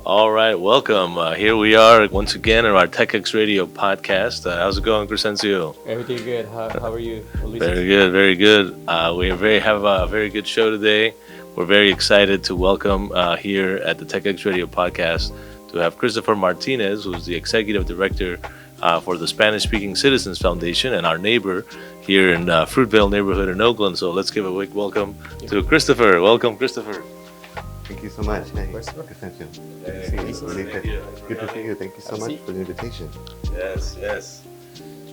All right, welcome. Here we are once again on our TechX Radio podcast. How's it going, Crescencio? Everything good. How are you, Ulises? Very good, very good. Have a very good show today. We're very excited to welcome here at the TechX Radio podcast to have Christopher Martinez, who's the executive director for the Spanish-speaking Citizens Foundation and our neighbor here in Fruitvale neighborhood in Oakland. So let's give a big welcome to Christopher. Welcome, Christopher. Thank you so much. Hey, Christopher. Crescencio. Hey, Good to see you. thank you. Good to see you. Thank you so much for the invitation. Yes.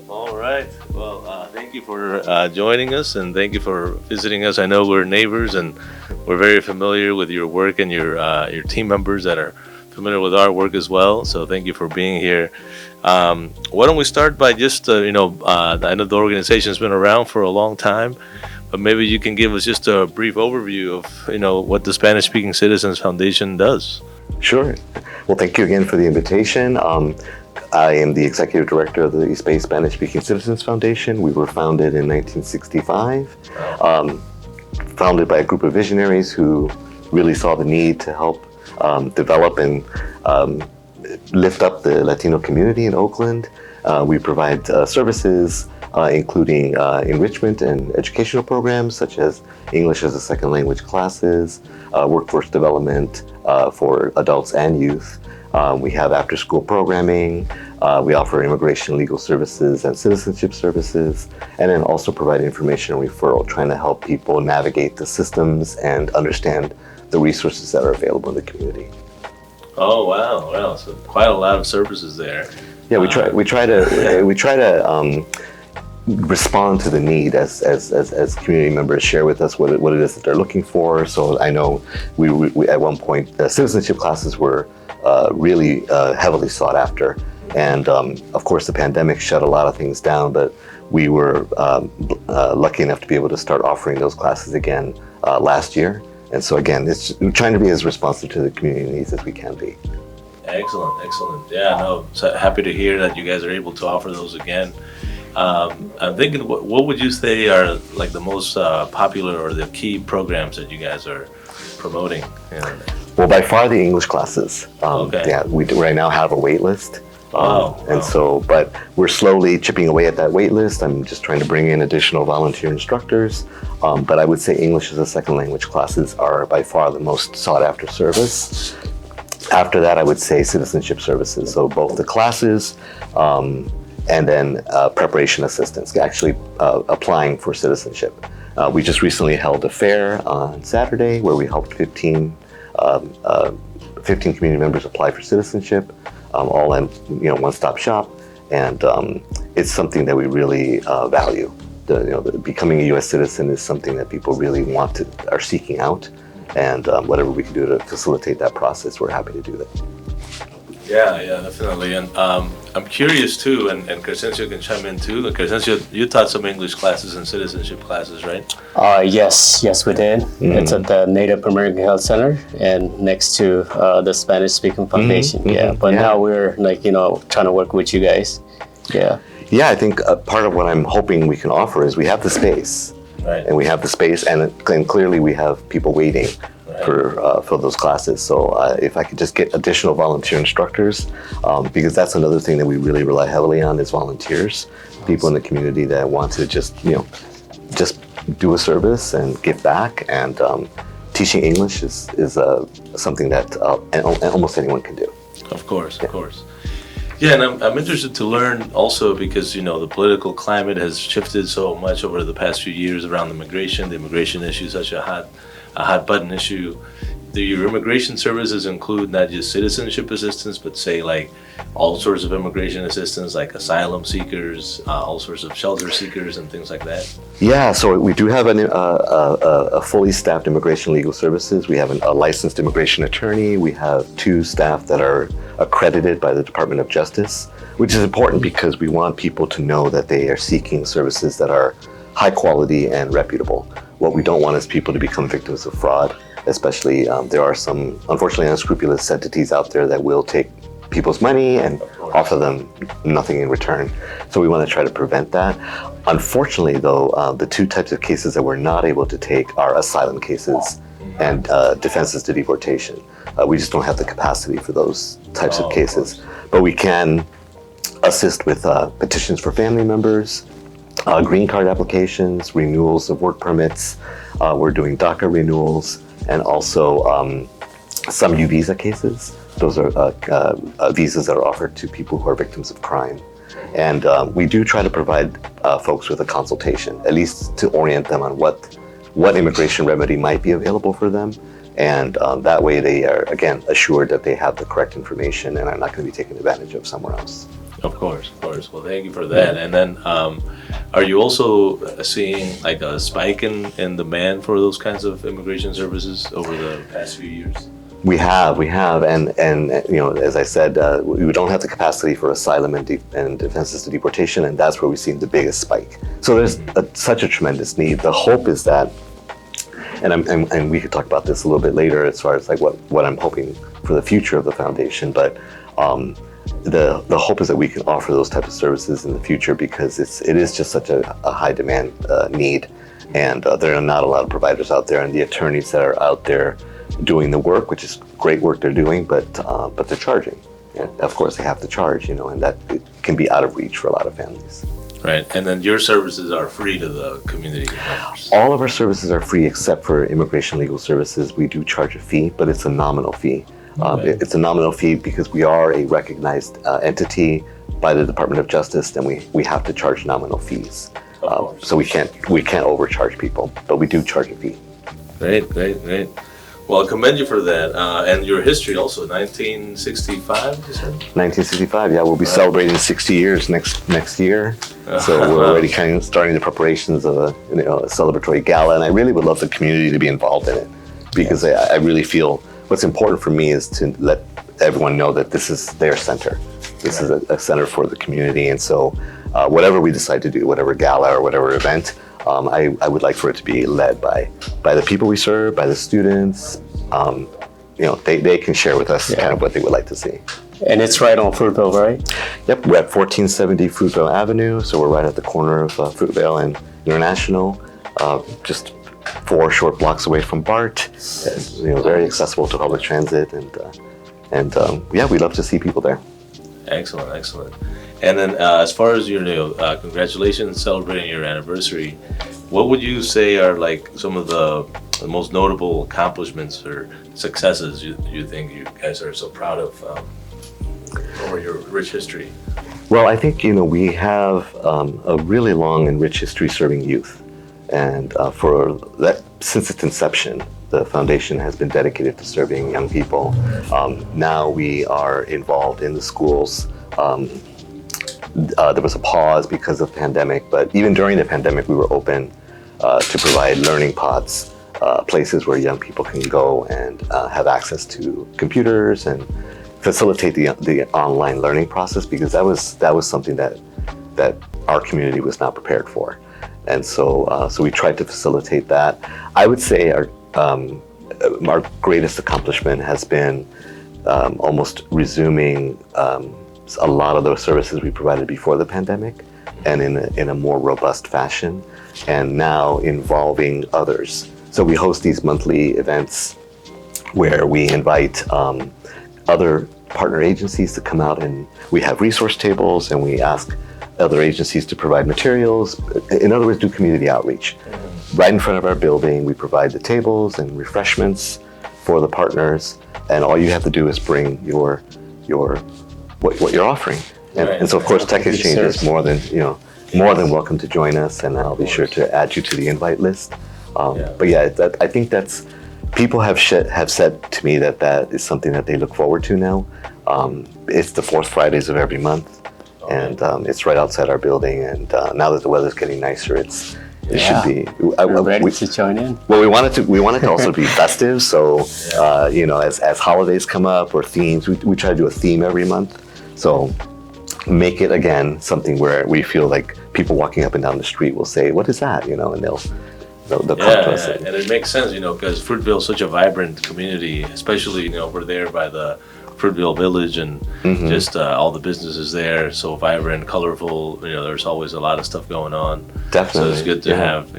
All right. Well, thank you for joining us, and thank you for visiting us. I know we're neighbors, and we're very familiar with your work and your team members that are familiar with our work as well. So thank you for being here. Why don't we start by just I know the organization's been around for a long time, but maybe you can give us just a brief overview of what the Spanish-speaking Citizens Foundation does. Sure. Well, thank you again for the invitation. I am the executive director of the East Bay Spanish-speaking Citizens Foundation. We were founded in 1965, founded by a group of visionaries who really saw the need to help develop and lift up the Latino community in Oakland. We provide services including enrichment and educational programs such as English as a second language classes, workforce development for adults and youth. We have after-school programming. We offer immigration legal services and citizenship services, and then also provide information and referral, trying to help people navigate the systems and understand the resources that are available in the community. Oh wow! So quite a lot of services there. Yeah, we try to respond to the need as community members share with us what it is that they're looking for. So I know we at one point the citizenship classes were really heavily sought after, and of course the pandemic shut a lot of things down, but we were lucky enough to be able to start offering those classes again last year. And so again, we're trying to be as responsive to the community needs as we can be. Excellent. Yeah, no, so happy to hear that you guys are able to offer those again. I'm thinking, what would you say are like the most popular or the key programs that you guys are promoting? Well, by far the English classes. Okay. Yeah, we right now have a wait list. Wow. And so, but we're slowly chipping away at that wait list. I'm just trying to bring in additional volunteer instructors. But I would say English as a second language classes are by far the most sought after service. After that, I would say citizenship services. So both the classes and then preparation assistance, actually applying for citizenship. We just recently held a fair on Saturday where we helped 15 community members apply for citizenship. All in one-stop shop, and it's something that we really value. Becoming a U.S. citizen is something that people really are seeking out, and whatever we can do to facilitate that process, we're happy to do that. Yeah, definitely. And I'm curious too, and Crescencio can chime in too. Crescencio, you taught some English classes and citizenship classes, right? Yes, we did. Mm-hmm. It's at the Native American Health Center and next to the Spanish-speaking Foundation. Mm-hmm. Yeah, but now we're trying to work with you guys. Yeah. Yeah, I think part of what I'm hoping we can offer is we have the space, right? And we have the space, and clearly we have people waiting. Right. For those classes. So if I could just get additional volunteer instructors, because that's another thing that we really rely heavily on is volunteers, people in the community that want to just do a service and give back. And teaching English is something that almost anyone can do. Of course. Yeah, and I'm interested to learn also because the political climate has shifted so much over the past few years around the immigration issue is such a hot button issue. Do your immigration services include not just citizenship assistance, but say like all sorts of immigration assistance, like asylum seekers, all sorts of shelter seekers, and things like that? Yeah, so we do have a fully staffed immigration legal services. We have a licensed immigration attorney. We have 2 staff that are accredited by the Department of Justice, which is important because we want people to know that they are seeking services that are high quality and reputable. What we don't want is people to become victims of fraud, especially there are some, unfortunately, unscrupulous entities out there that will take people's money and offer them nothing in return. So we want to try to prevent that. Unfortunately, though, the 2 types of cases that we're not able to take are asylum cases and defenses to deportation. We just don't have the capacity for those types of cases. But we can assist with petitions for family members, green card applications, renewals of work permits. We're doing DACA renewals, and also some U visa cases. Those are visas that are offered to people who are victims of crime. And we do try to provide folks with a consultation, at least to orient them on what immigration remedy might be available for them. And that way they are, again, assured that they have the correct information and are not going to be taken advantage of somewhere else. Of course, of course. Well, thank you for that. And then, are you also seeing like a spike in demand for those kinds of immigration services over the past few years? We have, and you know, as I said, we don't have the capacity for asylum and defenses to deportation, and that's where we've seen the biggest spike. So there's such a tremendous need. The hope is that, and we could talk about this a little bit later as far as like what I'm hoping for the future of the foundation, but the hope is that we can offer those types of services in the future, because it is just such a high demand need, and there are not a lot of providers out there, and the attorneys that are out there doing the work, which is great work they're doing, but they're charging. And of course they have to charge, you know, and that it can be out of reach for a lot of families. Right, and then your services are free to the community members? All of our services are free except for immigration legal services. We do charge a fee, but it's a nominal fee. It's a nominal fee because we are a recognized entity by the Department of Justice, and we have to charge nominal fees. So we can't overcharge people, but we do charge a fee. Great. Well, I commend you for that, and your history also. 1965, you said? 1965, yeah. We'll be celebrating 60 years next year. So we're already kind of starting the preparations of a celebratory gala, and I really would love the community to be involved in it, because I really feel what's important for me is to let everyone know that this is their center. This is a center for the community, and so whatever we decide to do, whatever gala or whatever event, I would like for it to be led by the people we serve, by the students. They can share with us kind of what they would like to see. And it's right on Fruitvale, right? Yep, we're at 1470 Fruitvale Avenue, so we're right at the corner of Fruitvale and International, just 4 short blocks away from BART. Very accessible to public transit, and we'd love to see people there. Excellent. And then as far as congratulations celebrating your anniversary, what would you say are like some of the most notable accomplishments or successes you think you guys are so proud of over your rich history? Well, I think we have a really long and rich history serving youth, and for that, since its inception, the foundation has been dedicated to serving young people. Now we are involved in the schools. There was a pause because of the pandemic, but even during the pandemic, we were open to provide learning pods, places where young people can go and have access to computers and facilitate the online learning process, because that was something that our community was not prepared for, and so we tried to facilitate that. I would say our greatest accomplishment has been almost resuming a lot of those services we provided before the pandemic, and in a more robust fashion, and now involving others. So we host these monthly events where we invite other partner agencies to come out, and we have resource tables, and we ask other agencies to provide materials. In other words, do community outreach. Right in front of our building, we provide the tables and refreshments for the partners, and all you have to do is bring what you're offering. And so of course Tech Exchange is more than welcome to join us, and I'll be sure to add you to the invite list. But I think that's, people have said to me that is something that they look forward to now. It's the 4th Fridays of every month, and it's right outside our building, and now that the weather's getting nicer, it should be. We're ready to join in. Well, we wanted to also be festive, so as holidays come up or themes, we try to do a theme every month. So make it again something where we feel like people walking up and down the street will say, "What is that?" And they'll come to us. And it makes sense, because Fruitvale is such a vibrant community, especially we're there by the Fruitvale Village, and just all the businesses there, so vibrant, colorful. There's always a lot of stuff going on. Definitely. So it's good to have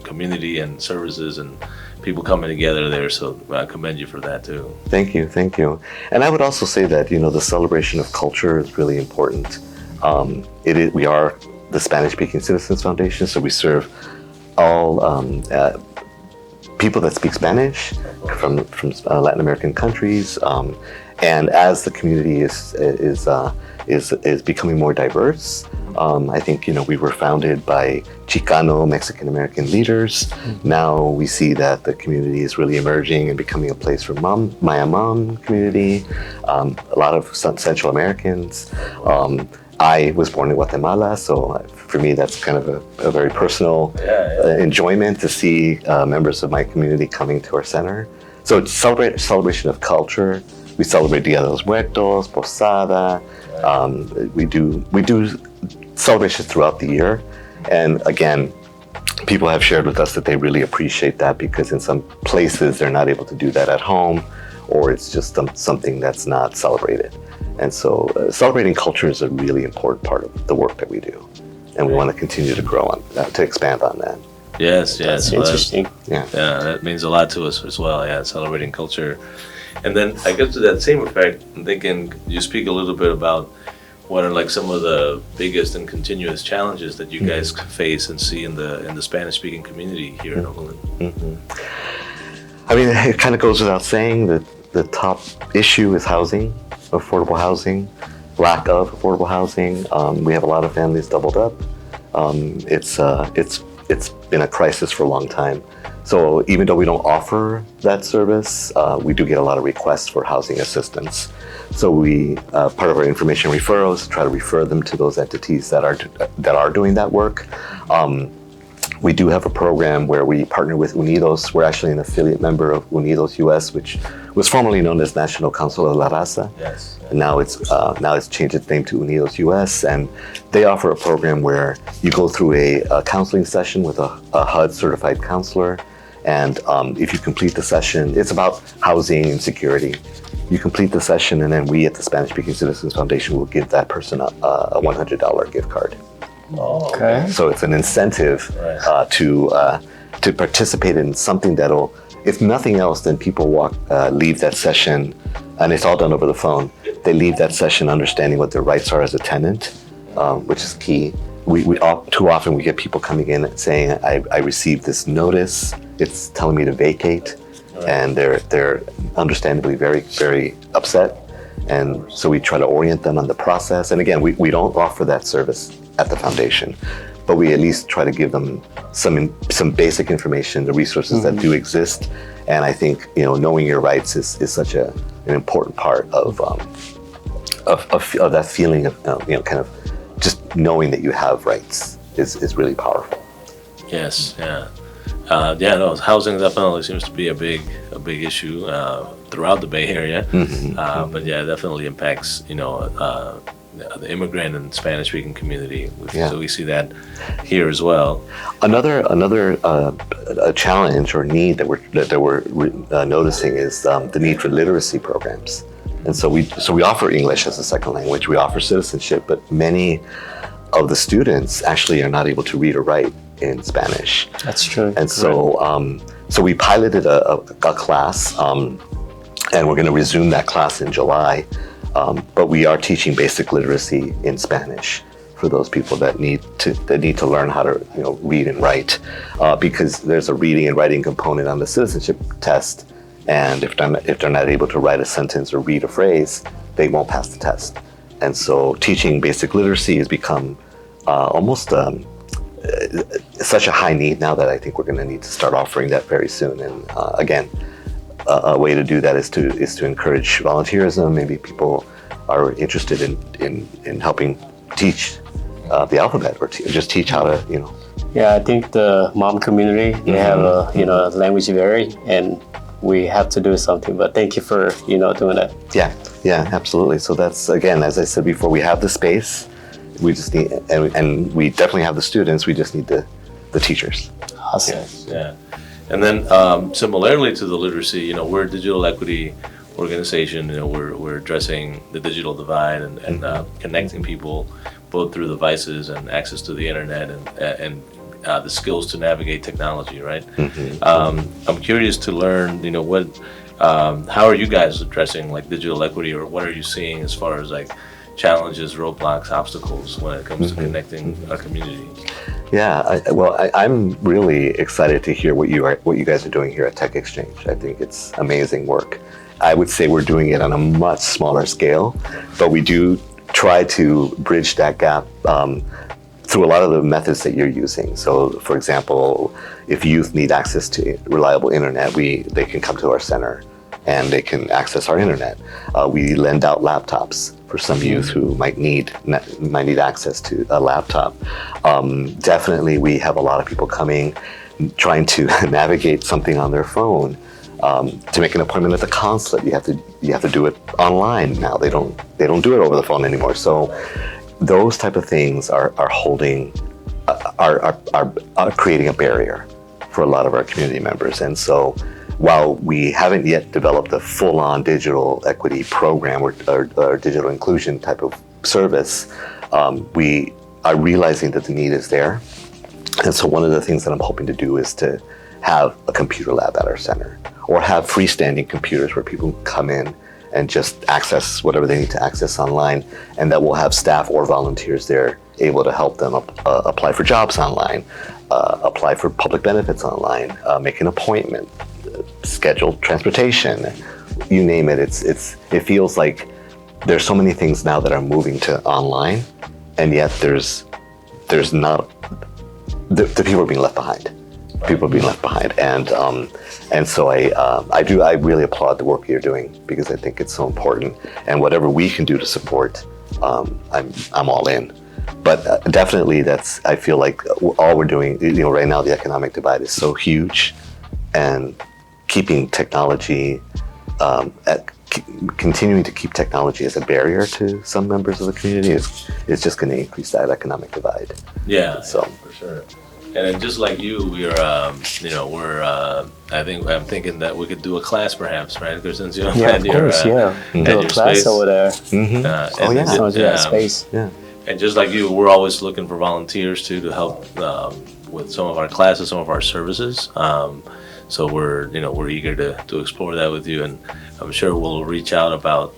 community and services and people coming together there. So I commend you for that too. Thank you, thank you. And I would also say that the celebration of culture is really important. We are the Spanish-speaking Citizens Foundation, so we serve all people that speak Spanish from Latin American countries, and as the community is becoming more diverse, I think we were founded by Chicano Mexican American leaders. Now we see that the community is really emerging and becoming a place for Maya Mom community. A lot of Central Americans. I was born in Guatemala, so for me that's kind of a very personal enjoyment to see members of my community coming to our center. So it's celebration of culture. We celebrate Dia de los Muertos, Posada. We do celebrations throughout the year, and again, people have shared with us that they really appreciate that because in some places they're not able to do that at home, or it's just something that's not celebrated. And so celebrating culture is a really important part of the work that we do, and we want to continue to grow on that, to expand on that. Yes, That's interesting. Yeah, that means a lot to us as well. Yeah, celebrating culture. And then I guess to that same effect, I'm thinking you speak a little bit about what are like some of the biggest and continuous challenges that you guys face and see in the Spanish-speaking community here in Oakland. I mean, it kind of goes without saying that the top issue is housing, affordable housing, lack of affordable housing. We have a lot of families doubled up. It's been a crisis for a long time. So even though we don't offer that service, we do get a lot of requests for housing assistance. So we, part of our information referrals, try to refer them to those entities that are doing that work. We do have a program where we partner with Unidos. We're actually an affiliate member of Unidos US, which was formerly known as National Council of La Raza. Yes. And now it's changed its name to Unidos US, and they offer a program where you go through a counseling session with a HUD certified counselor, and if you complete the session, it's about housing and security. You complete the session, and then we at the Spanish-speaking Citizens Foundation will give that person a $100 gift card. Okay. So it's an incentive to participate in something that'll, if nothing else, then people leave that session, and it's all done over the phone. They leave that session understanding what their rights are as a tenant, which is key. Too often we get people coming in saying, I received this notice, it's telling me to vacate, and they're understandably very, very upset. And so we try to orient them on the process. And again, we don't offer that service at the foundation, but we at least try to give them some basic information, the resources that do exist. And I think knowing your rights is such an important part of that feeling of kind of just knowing that you have rights is really powerful. Yes, yeah. No, housing definitely seems to be a big issue throughout the Bay Area. But yeah, it definitely impacts the immigrant and Spanish-speaking community. So we see that here as well. Another challenge or need that we're noticing is the need for literacy programs. And so we offer English as a second language. We offer citizenship, but many of the students actually are not able to read or write in Spanish. That's true. And so we piloted a class, and we're going to resume that class in July. But we are teaching basic literacy in Spanish for those people that need to learn how to read and write, because there's a reading and writing component on the citizenship test, and if they're not able to write a sentence or read a phrase, they won't pass the test. And so teaching basic literacy has become almost such a high need now that I think we're going to need to start offering that very soon. And again, a way to do that is to encourage volunteerism. Maybe people are interested in helping teach the alphabet, or just teach how to Yeah, I think the mom community, they have a language barrier, and we have to do something. But thank you for doing that. Yeah, absolutely. So that's, again, as I said before, we have the space. We just need, and we definitely have the students. We just need the teachers. Awesome. Yes, yeah. And then similarly to the literacy, we're a digital equity organization. We're addressing the digital divide and connecting people both through devices and access to the internet and the skills to navigate technology, right? I'm curious to learn, what, how are you guys addressing like digital equity, or what are you seeing as far as like challenges, roadblocks, obstacles when it comes to connecting our community? Yeah, I'm really excited to hear what you guys are doing here at Tech Exchange. I think it's amazing work. I would say we're doing it on a much smaller scale, but we do try to bridge that gap through a lot of the methods that you're using. So, for example, if youth need access to reliable internet, they can come to our center and they can access our internet. We lend out laptops for some youth who might need access to a laptop. Definitely, we have a lot of people coming, trying to navigate something on their phone. To make an appointment at the consulate, you have to do it online now. They don't do it over the phone anymore. So those type of things are creating a barrier for a lot of our community members. And so while we haven't yet developed a full-on digital equity program or digital inclusion type of service, we are realizing that the need is there. And so one of the things that I'm hoping to do is to have a computer lab at our center, or have freestanding computers where people can come in and just access whatever they need to access online, and that we'll have staff or volunteers there able to help them apply for jobs online, apply for public benefits online, make an appointment, schedule transportation, you name it. It feels like there's so many things now that are moving to online, and yet there's not, the people are being left behind. People are being left behind, and so I really applaud the work you're doing, because I think it's so important, and whatever we can do to support, I'm all in. But definitely, I feel like all we're doing, right now the economic divide is so huge, and keeping technology, continuing to keep technology as a barrier to some members of the community is just going to increase that economic divide. Yeah, so for sure. And then just like you, I'm thinking that we could do a class perhaps, right? Because since you had your do a class space over there. Space. Yeah. And just like you, we're always looking for volunteers to help with some of our classes, some of our services. So we're eager to explore that with you, and I'm sure we'll reach out about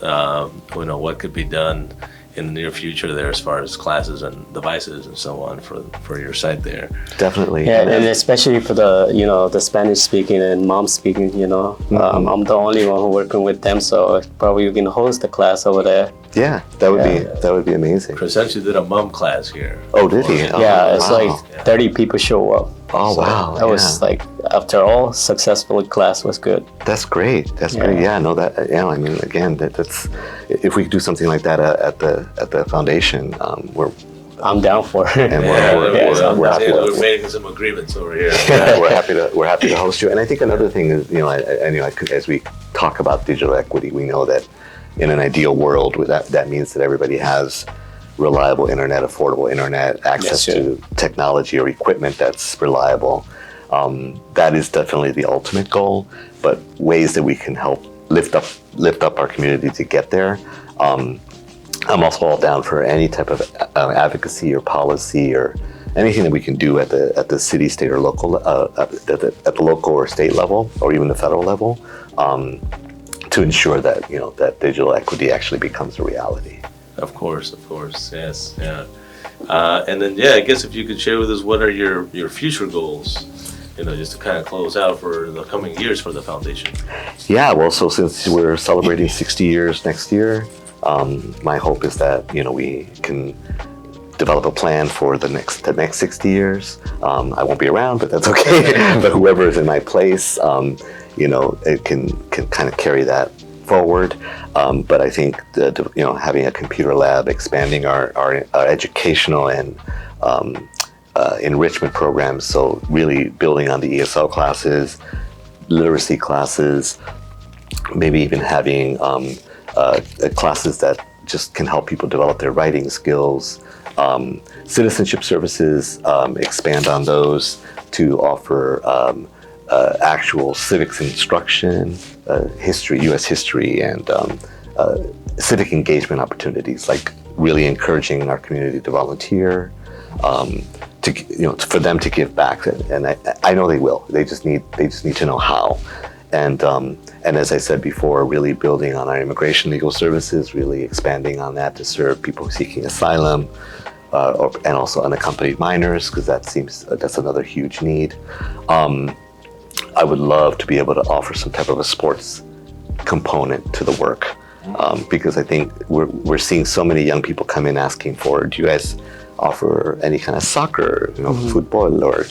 what could be done in the near future there as far as classes and devices and so on for your site there. Definitely. Yeah, and especially for the Spanish speaking and mom speaking, I'm the only one who working with them, so probably you can host a class over there. Yeah, that would be amazing. Chris actually did a mom class here. Oh, did he? Oh, yeah, it's like 30 people show up. Oh, so wow. That was like, after all, successful class was good. That's great. That's great. Yeah, no, I mean, again, that's if we could do something like that at the foundation, I'm down for it. And we're making some agreements over here. Yeah, we're happy to host you. And I think another thing is, as we talk about digital equity, we know that in an ideal world, that means that everybody has reliable internet, affordable internet, access to technology or equipment that's reliable. That is definitely the ultimate goal, but ways that we can help lift up our community to get there. I'm also all down for any type of advocacy or policy or anything that we can do at the city, state, or local, at the local or state level, or even the federal level, to ensure that that digital equity actually becomes a reality. Of course, yes, yeah. And then I guess if you could share with us what are your future goals, just to kind of close out for the coming years for the foundation. Yeah, well, so since we're celebrating 60 years next year, my hope is that we can develop a plan for the next 60 years. I won't be around, but that's okay. But whoever is in my place, it can kind of carry that forward. But I think that having a computer lab, expanding our educational and enrichment programs, so really building on the ESL classes, literacy classes, maybe even having classes that just can help people develop their writing skills, citizenship services, expand on those to offer actual civics instruction, history, U.S. history, and civic engagement opportunities, like really encouraging our community to volunteer, to, for them to give back, and I know they will. They just need to know how. And as I said before, really building on our immigration legal services, really expanding on that to serve people seeking asylum, and also unaccompanied minors, because that's another huge need. I would love to be able to offer some type of a sports component to the work, because I think we're seeing so many young people come in asking for, do you guys offer any kind of soccer, football, or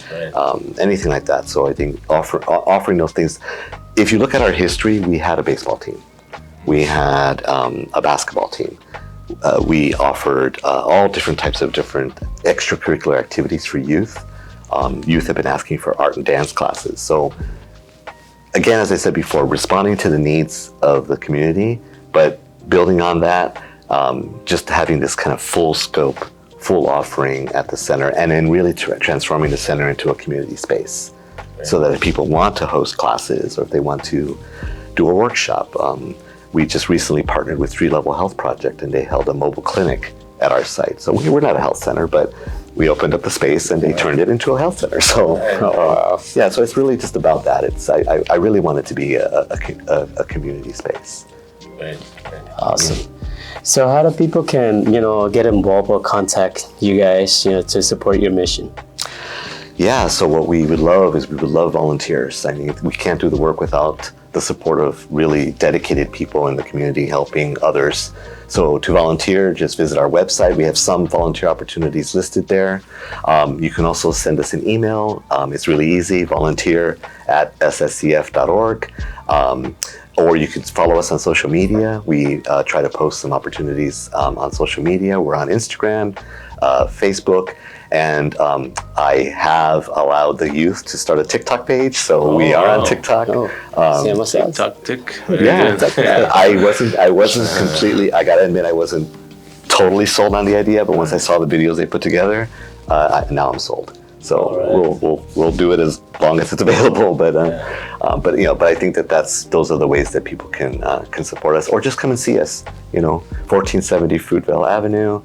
anything like that? So I think offering those things. If you look at our history, we had a baseball team, we had a basketball team. We offered all different types of different extracurricular activities for youth. Youth have been asking for art and dance classes. So again, as I said before, responding to the needs of the community, but building on that, just having this kind of full scope, full offering at the center, and then really transforming the center into a community space. So that if people want to host classes, or if they want to do a workshop, we just recently partnered with 3 Level Health Project, and they held a mobile clinic at our site. So we're not a health center, but we opened up the space and they turned it into a health center. So yeah, so it's really just about that. I really want it to be a community space. Right. Awesome. So how do people can get involved or contact you guys to support your mission? Yeah, so what we would love is volunteers. I mean, we can't do the work without the support of really dedicated people in the community helping others. So to volunteer, just visit our website. We have some volunteer opportunities listed there. You can also send us an email. It's really easy, volunteer@sscf.org. Or you can follow us on social media. We try to post some opportunities on social media. We're on Instagram, Facebook. And I have allowed the youth to start a TikTok page, so we are on TikTok. TikTok. Yeah, I wasn't completely. I gotta admit, I wasn't totally sold on the idea, but once I saw the videos they put together, now I'm sold. So we'll do it as long as it's available. But I think those are the ways that people can support us, or just come and see us. 1470 Fruitvale Avenue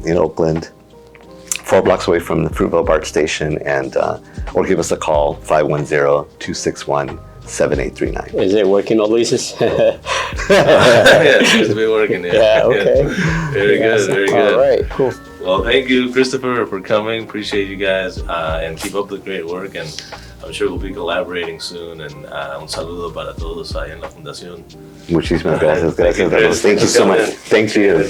in Oakland. 4 blocks away from the Fruitvale BART station, and or give us a call, 510-261-7839. Is it working, Luis? Yeah, it seems to be working. Yeah, okay. Very good, very good. All right, cool. Well, thank you, Christopher, for coming. Appreciate you guys, and keep up the great work. And I'm sure we'll be collaborating soon. And un saludo para todos ahí en la fundación. Muchísimas gracias. Thank you so much. Thank you.